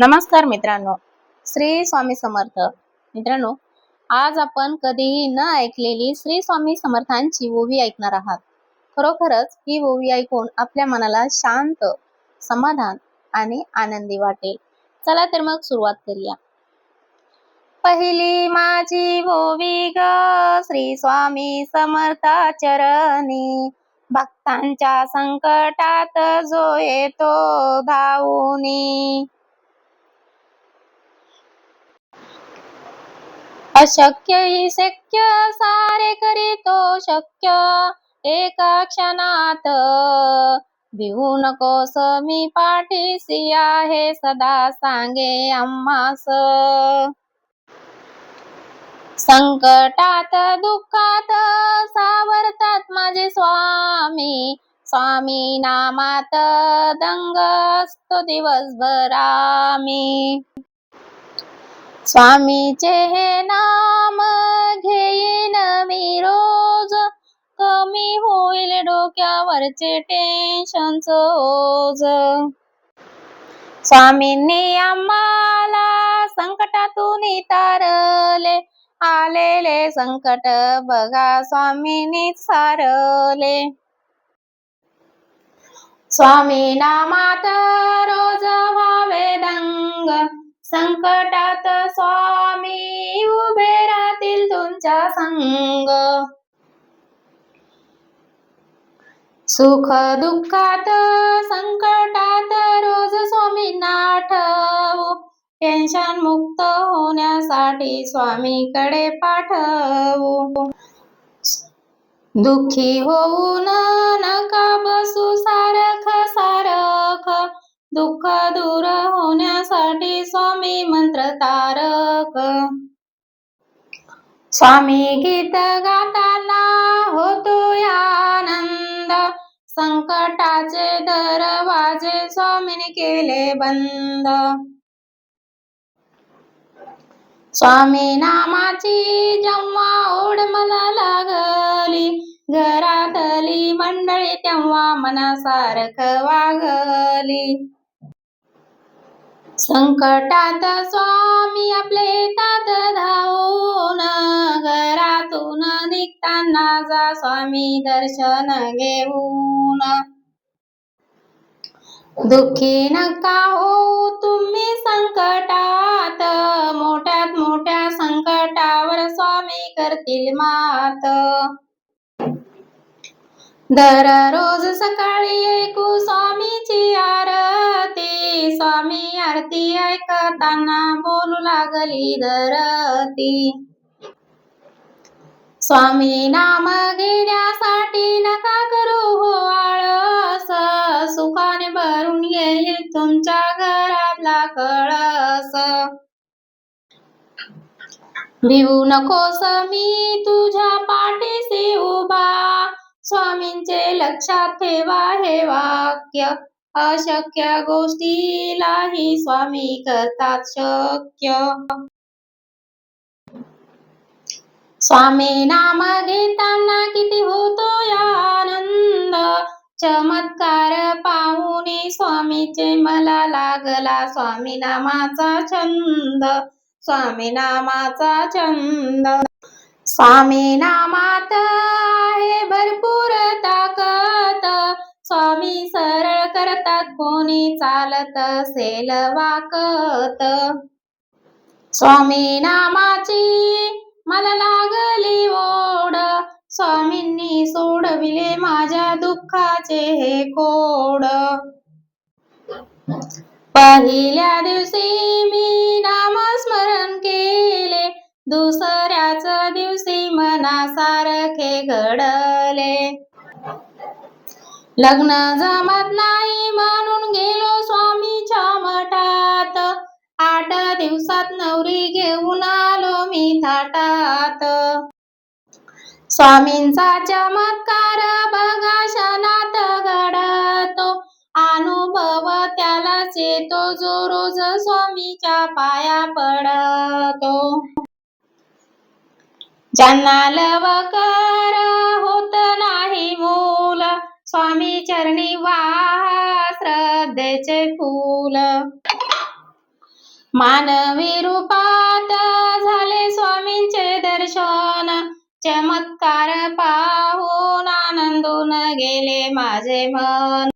नमस्कार मित्रांनो, श्री स्वामी समर्थ. मित्रांनो, आज आपण कधीही न ऐकलेली श्री स्वामी समर्थांची ओवी ऐकणार आहात. खरोखरच ही ओवी ऐकून आपल्या मनाला शांत, समाधान आणि आनंदी वाटेल. चला तर मग सुरुवात करूया. पहिली माझी ओवी ग श्री स्वामी समर्था चरणी, भक्तांच्या संकटात जो येतो धावूनी. अशक्य ही शक्य सारे करीतो शक्य, एका क्षणात भिवू नकोस मी पाठीशी आहे सदा सांगे आम्हास. संकटात दुःखात सावरतात माझे स्वामी, स्वामी नामात दंग असतो दिवसभर आम्ही. स्वामीचे हे नाम घेईन मी रोज, कमी होईल डोक्यावरचे टेन्शनच ओझ. स्वामींनी आम्हाला संकटातून तारले, आलेले संकट बघा स्वामींनीच सारले. स्वामी नामात रोज व्हावे दंग, संकटात स्वामी उभे राहतील तुमच्या संग. सुख दुःखात संकटात रोज स्वामींना आठवू, टेन्शन मुक्त होण्यासाठी स्वामीकडे पाठवू. दुःखी होऊन नका बसू सारख सारख, दुःख दूर होण्यासाठी स्वामी मंत्र तारक. स्वामी गीत गाताना होतो आनंद, संकटाचे दरवाजे स्वामीने केले बंद. स्वामी नामाची जेव्हा ओढ मला लागली, घरातली मंडळी तेव्हा मनासारख वागली. संकटात स्वामी आपले येतात धावून, घरातून निघताना जा स्वामी दर्शन घेऊन. दुःखी नका हो तुम्ही संकटात, मोठ्यात मोठ्या संकटावर स्वामी करतील मात. दररोज सकाळी ऐकू स्वामीची आरती, स्वामी आरती ऐकताना बोलू लागली धरती. स्वामी नाम घेण्यासाठी नका करू हो आळस, सुखाने भरून येईल तुमच्या घरातला कळस. भिवू नकोस मी तुझ्या पाठीशी उभा, स्वामींचे लक्षात ठेवा हे वाक्य, अशक्य गोष्टीलाही स्वामी करतात शक्य. स्वामी नाम घेताना किती होतो आनंद, चमत्कार पाहून स्वामीचे मला लागला स्वामी नामाचा छंद, स्वामी नामाचा छंद. स्वामी नामात आहे भरपूर ताकद, स्वामी सरळ करतात कोणी चालत असेल वाकत. स्वामी नामाची मला लागली ओढ, स्वामींनी सोडविले माझ्या दुःखाचे हे कोड. पहिल्या दिवशी मी नामस्मरण केले, दुसऱ्याच दिवशी मनासारखे घडले. लग्न जमत नाही म्हणून गेलो स्वामीच्या मठात, 8 दिवसात नवरी घेऊन आलो मी थाटात. स्वामींचा चमत्कार बघा क्षणात घडतो, अनुभव त्यालाच येतो जो रोज स्वामीच्या पाया पडतो. ज्यांना लवकर होत नाही मूल, स्वामी चरणी वाहा श्रद्धेचे फूल. मानवी रूपात झाले स्वामींचे दर्शन, चमत्कार पाहून आनंदून गेले माझे मन.